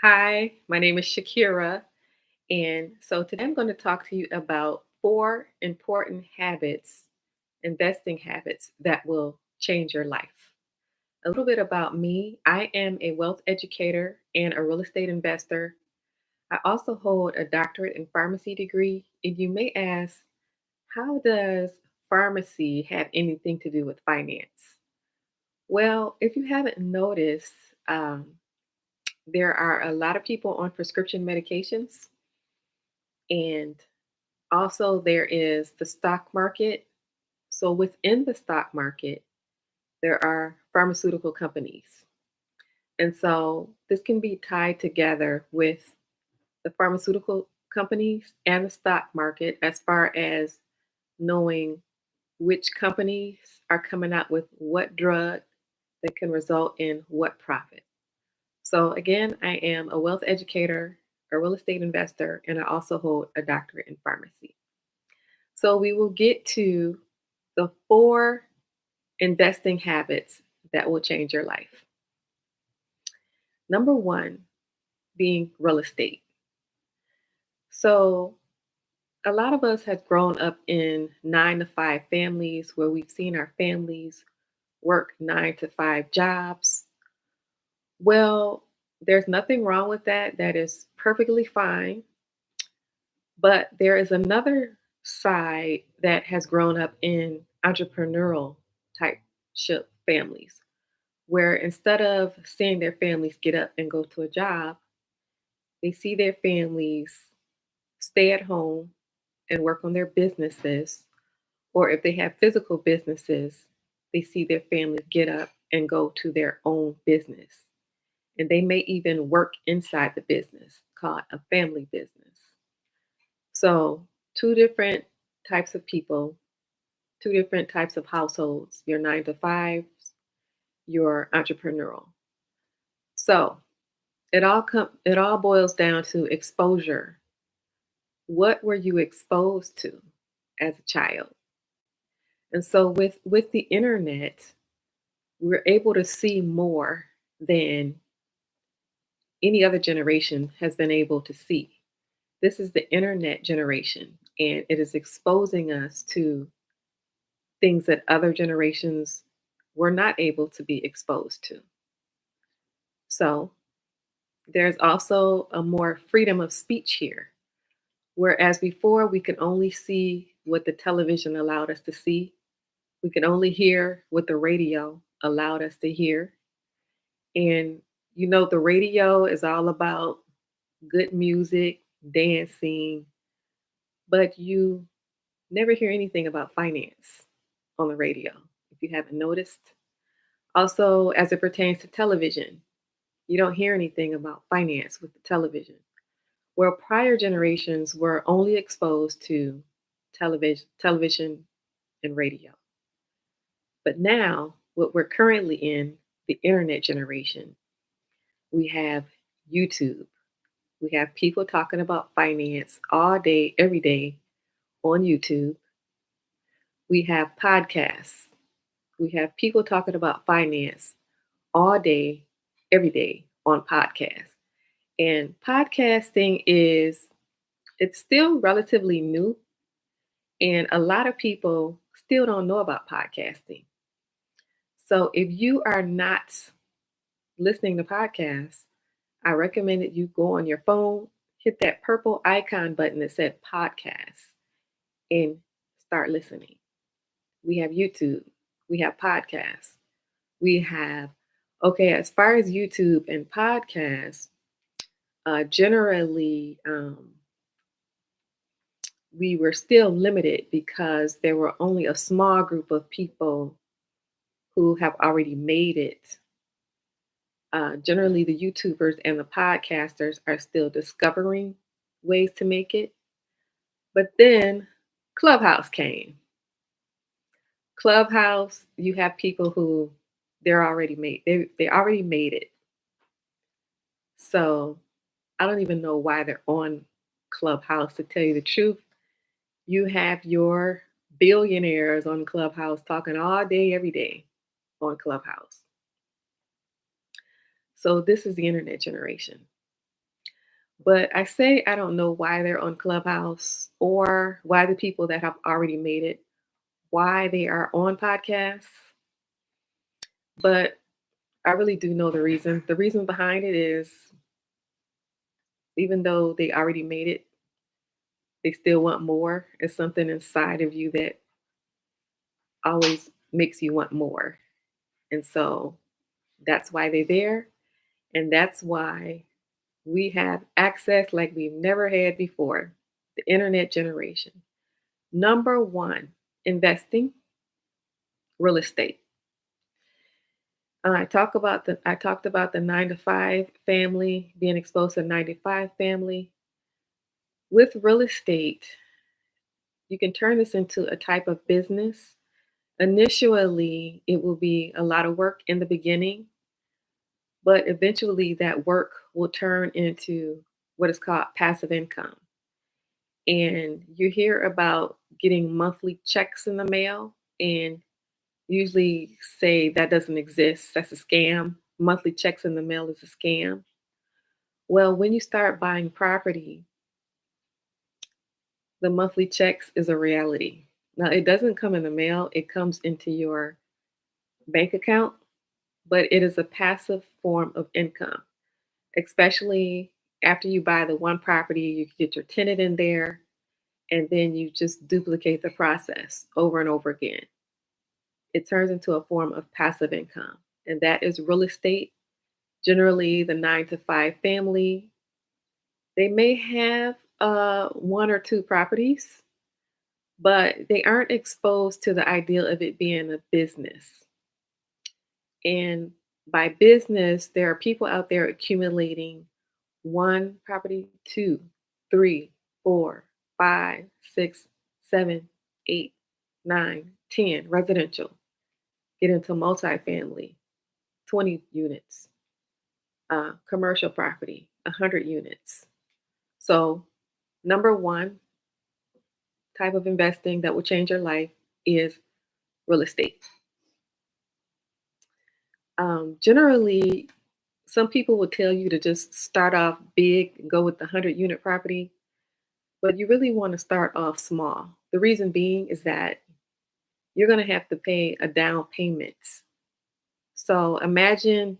Hi, my name is Shakira, and so today I'm going to talk to you about four important habits, investing habits that will change your life. A little bit about me: I am a wealth educator and a real estate investor. I also hold a doctorate in pharmacy degree, and you may ask, how does pharmacy have anything to do with finance? Well, if you haven't noticed, um, there are a lot of people on prescription medications. And also, there is the stock market. So, within the stock market, there are pharmaceutical companies. And so, this can be tied together with the pharmaceutical companies and the stock market as far as knowing which companies are coming out with what drug that can result in what profit. So, again, I am a wealth educator, a real estate investor, and I also hold a doctorate in pharmacy. So we will get to the four investing habits that will change your life. Number one being real estate. So a lot of us have grown up in 9 to 5 families where we've seen our families work 9 to 5 jobs. Well, there's nothing wrong with that. That is perfectly fine. But there is another side that has grown up in entrepreneurial type ship families where instead of seeing their families get up and go to a job, they see their families stay at home and work on their businesses. Or if they have physical businesses, they see their families get up and go to their own business. And they may even work inside the business, called a family business. So, two different types of people, two different types of households: your 9 to 5s, your entrepreneurial. So, it all boils down to exposure. What were you exposed to as a child? And so with the internet, we're able to see more than any other generation has been able to see. This is the internet generation, and it is exposing us to things that other generations were not able to be exposed to. So there's also a more freedom of speech here. Whereas before, we could only see what the television allowed us to see, we could only hear what the radio allowed us to hear. And, the radio is all about good music, dancing, but you never hear anything about finance on the radio, if you haven't noticed. Also, as it pertains to television, you don't hear anything about finance with the television. Where prior generations were only exposed to television and radio. But now, what we're currently in, the internet generation, we have YouTube. We have people talking about finance all day, every day on YouTube. We have podcasts. We have people talking about finance all day, every day on podcasts. And podcasting it's still relatively new, and a lot of people still don't know about podcasting. So if you are not listening to podcasts, I recommend that you go on your phone, hit that purple icon button that said podcast, and start listening. We have YouTube, we have podcasts, we have, okay, as far as YouTube and podcasts, generally, we were still limited because there were only a small group of people who have already made it. Generally, the YouTubers and the podcasters are still discovering ways to make it. But then Clubhouse came. Clubhouse, you have people who they already made it. So I don't even know why they're on Clubhouse, to tell you the truth. You have your billionaires on Clubhouse talking all day, every day on Clubhouse. So this is the internet generation. But I say I don't know why they're on Clubhouse or why the people that have already made it, why they are on podcasts, but I really do know the reason. The reason behind it is even though they already made it, they still want more. It's something inside of you that always makes you want more. And so that's why they're there. And that's why we have access like we've never had before, the internet generation. Number one, investing, real estate. I talked about the 9 to 5 family being exposed to 9 to 5 family. With real estate, you can turn this into a type of business. Initially, it will be a lot of work in the beginning, but eventually that work will turn into what is called passive income. And you hear about getting monthly checks in the mail and usually say that doesn't exist. That's a scam. Monthly checks in the mail is a scam. Well, when you start buying property, the monthly checks is a reality. Now, it doesn't come in the mail, it comes into your bank account, but it is a passive form of income, especially after you buy the one property, you get your tenant in there, and then you just duplicate the process over and over again. It turns into a form of passive income, and that is real estate. Generally, the 9 to 5 family, they may have one or two properties, but they aren't exposed to the ideal of it being a business. And by business, there are people out there accumulating one property, two, three, four, five, six, seven, eight, nine, 10 residential, get into multifamily, 20 units, commercial property, 100 units. So, number one type of investing that will change your life is real estate. Generally, some people will tell you to just start off big and go with the 100 unit property, but you really want to start off small. The reason being is that you're going to have to pay a down payment. So imagine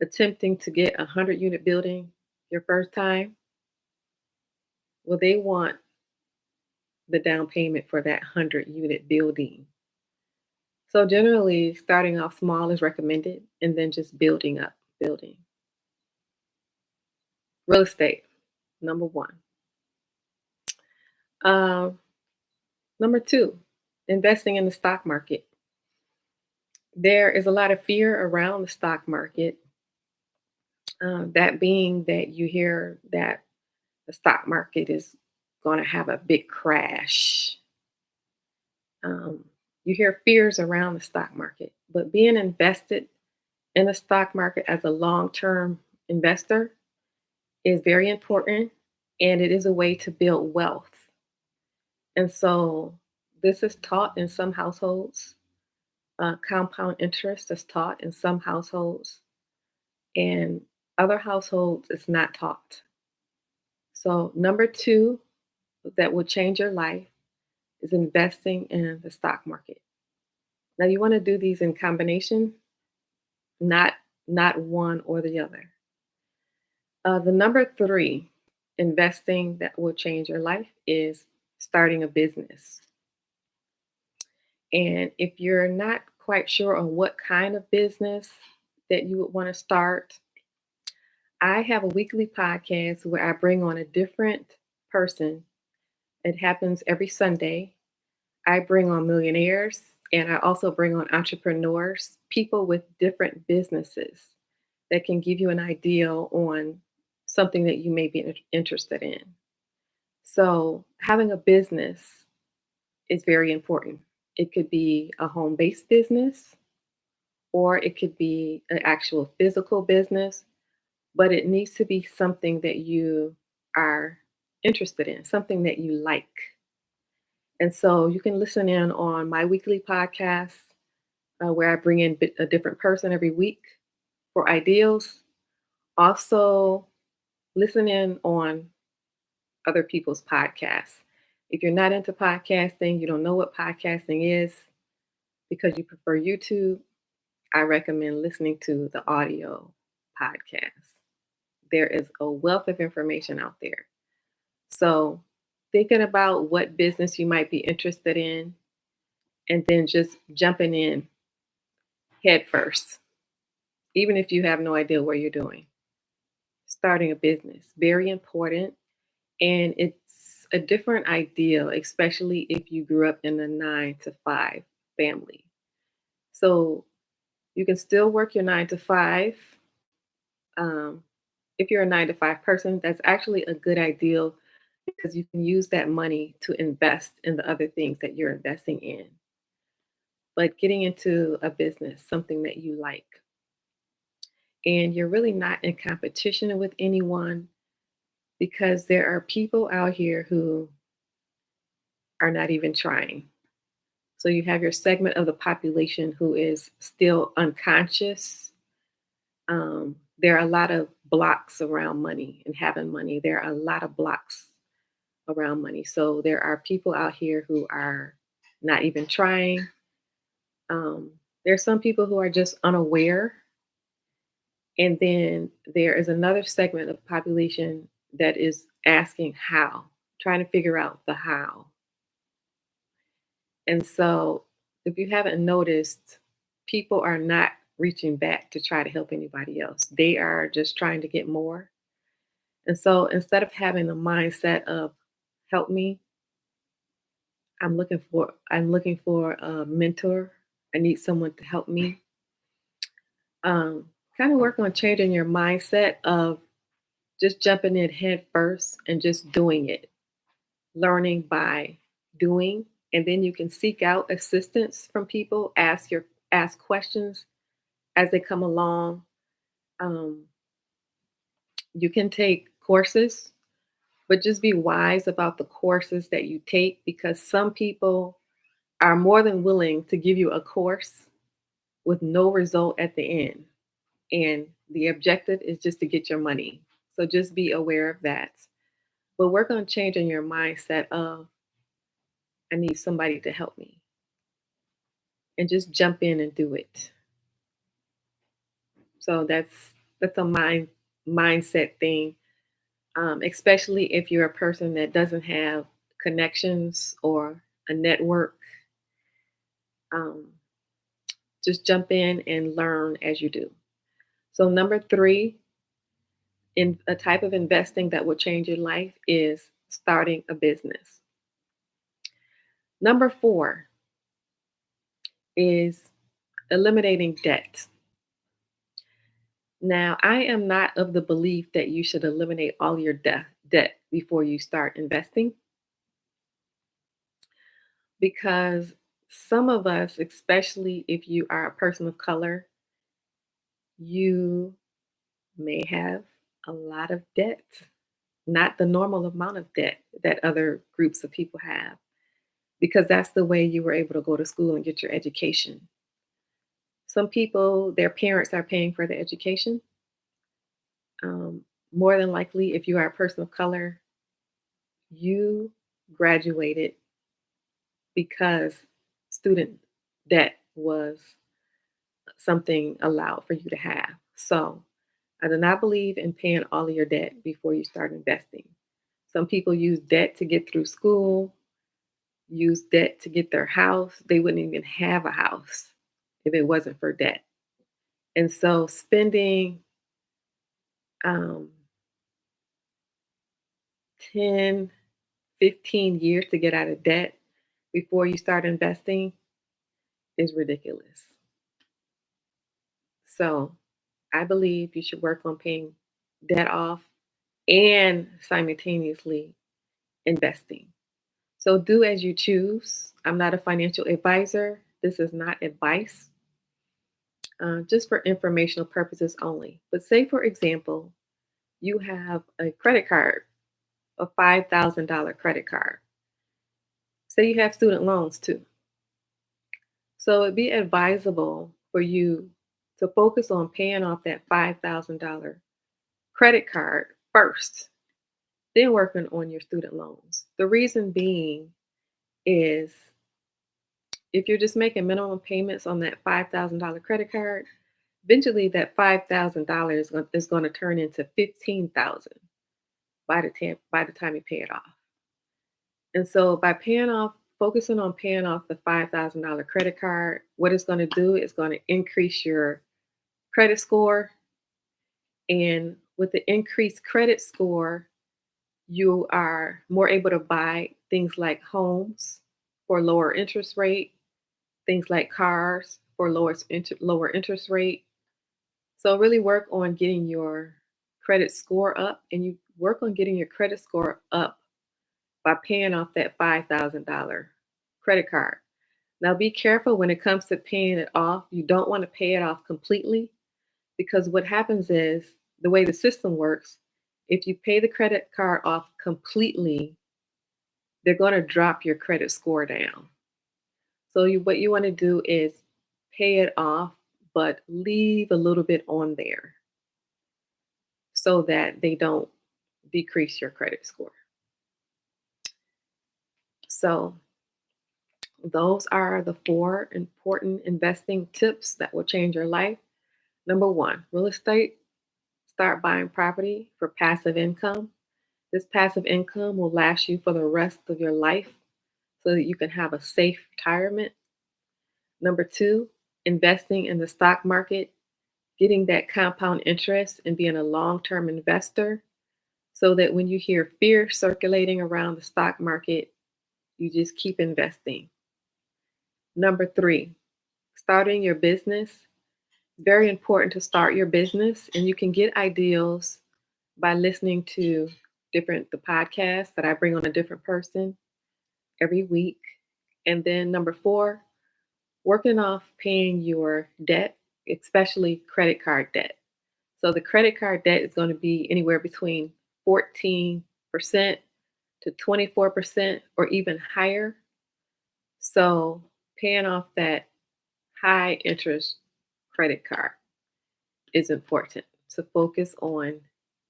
attempting to get a 100 unit building your first time. Well, they want the down payment for that 100 unit building. So generally, starting off small is recommended and then just building up, building. Real estate, number one. Um, Number two, investing in the stock market. There is a lot of fear around the stock market, that being that you hear that the stock market is going to have a big crash. Um, you hear fears around the stock market, but being invested in the stock market as a long term investor is very important and it is a way to build wealth. And so this is taught in some households. Compound interest is taught in some households, and other households it's not taught. So, number two that will change your life is investing in the stock market. Now, you want to do these in combination, not one or the other. The number three investing that will change your life is starting a business. And if you're not quite sure on what kind of business that you would want to start, I have a weekly podcast where I bring on a different person. It happens every Sunday. I bring on millionaires and I also bring on entrepreneurs, people with different businesses that can give you an idea on something that you may be interested in. So, having a business is very important. It could be a home based business or it could be an actual physical business, but it needs to be something that you are interested in, something that you like. And so you can listen in on my weekly podcast where I bring in a different person every week for ideals. Also, Listen in on other people's podcasts. If you're not into podcasting, you don't know what podcasting is because you prefer YouTube, I recommend listening to the audio podcast. There is a wealth of information out there. So, thinking about what business you might be interested in and then just jumping in head first, even if you have no idea what you're doing. Starting a business, very important. And it's a different ideal, especially if you grew up in a 9 to 5 family. So you can still work your 9 to 5. Um, if you're a 9 to 5 person, that's actually a good ideal because you can use that money to invest in the other things that you're investing in. But getting into a business, something that you like, and you're really not in competition with anyone because there are people out here who are not even trying. So you have your segment of the population who is still unconscious. There are a lot of blocks around money and having money. There are a lot of blocks around money. So there are people out here who are not even trying. Um, there are some people who are just unaware. And then there is another segment of the population that is asking how, trying to figure out the how. And so, if you haven't noticed, people are not reaching back to try to help anybody else. They are just trying to get more. And so, instead of having the mindset of help me, I'm looking for a mentor. I need someone to help me. Kind of work on changing your mindset of just jumping in head first and just doing it, learning by doing, and then you can seek out assistance from people, ask questions as they come along. Um, you can take courses, but just be wise about the courses that you take because some people are more than willing to give you a course with no result at the end. And the objective is just to get your money. So just be aware of that. But work on changing your mindset of, I need somebody to help me, and just jump in and do it. So that's a mindset thing, especially if you're a person that doesn't have connections or a network. Um, just jump in and learn as you do. So number three, in a type of investing that will change your life is starting a business. Number four is eliminating debt. Now, I am not of the belief that you should eliminate all your debt before you start investing because some of us, especially if you are a person of color, you may have a lot of debt, not the normal amount of debt that other groups of people have, because that's the way you were able to go to school and get your education. Some people, their parents are paying for their education. More than likely, if you are a person of color, you graduated because student debt was something allowed for you to have. So I do not believe in paying all of your debt before you start investing. Some people use debt to get through school, use debt to get their house. They wouldn't even have a house if it wasn't for debt. And so spending um, 10, 15 years to get out of debt before you start investing is ridiculous. So I believe you should work on paying debt off and simultaneously investing. So do as you choose. I'm not a financial advisor. This is not advice, just for informational purposes only. But say, for example, you have a credit card, a $5,000 credit card. Say you have student loans too. So it'd be advisable for you to focus on paying off that $5,000 credit card first, then working on your student loans. The reason being is if you're just making minimum payments on that $5,000 credit card, eventually that $5,000 is going to turn into 15,000 by the time you pay it off. And so by focusing on paying off the $5,000 credit card, what it's going to do is going to increase your credit score. And with the increased credit score, you are more able to buy things like homes for lower interest rate, things like cars for lower interest rate. So really work on getting your credit score up, and you work on getting your credit score up by paying off that $5,000 credit card. Now be careful when it comes to paying it off. You don't want to pay it off completely because what happens is the way the system works, if you pay the credit card off completely, they're going to drop your credit score down. So what you want to do is pay it off, but leave a little bit on there so that they don't decrease your credit score. So those are the 4 important investing tips that will change your life. Number 1, real estate. Start buying property for passive income. This passive income will last you for the rest of your life so that you can have a safe retirement. Number 2, investing in the stock market, getting that compound interest and being a long-term investor so that when you hear fear circulating around the stock market, you just keep investing. Number 3, starting your business. Very important to start your business, and you can get ideas by listening to the podcasts that I bring on a different person every week. And then number 4, working off paying your debt, especially credit card debt. So the credit card debt is going to be anywhere between 14% to 24% or even higher. So paying off that high interest credit card is important to focus on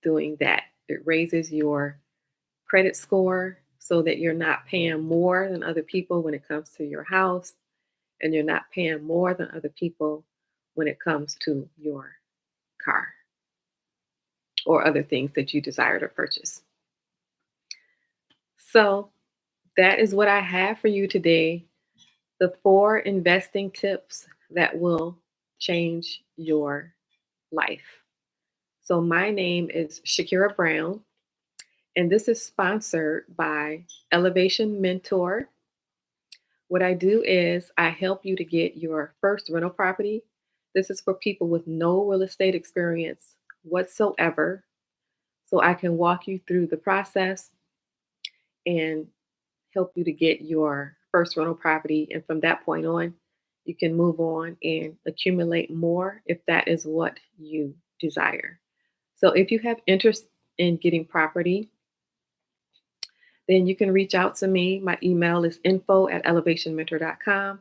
doing that. It raises your credit score so that you're not paying more than other people when it comes to your house, and you're not paying more than other people when it comes to your car or other things that you desire to purchase. So that is what I have for you today. The 4 investing tips that will change your life. So my name is Shakira Brown, and this is sponsored by Elevation Mentor. What I do is I help you to get your first rental property. This is for people with no real estate experience whatsoever. So I can walk you through the process and help you to get your first rental property. And from that point on, you can move on and accumulate more if that is what you desire. So if you have interest in getting property, then you can reach out to me. My email is info@elevationmentor.com,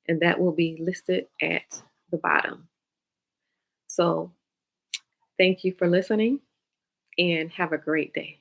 and that will be listed at the bottom. So thank you for listening and have a great day.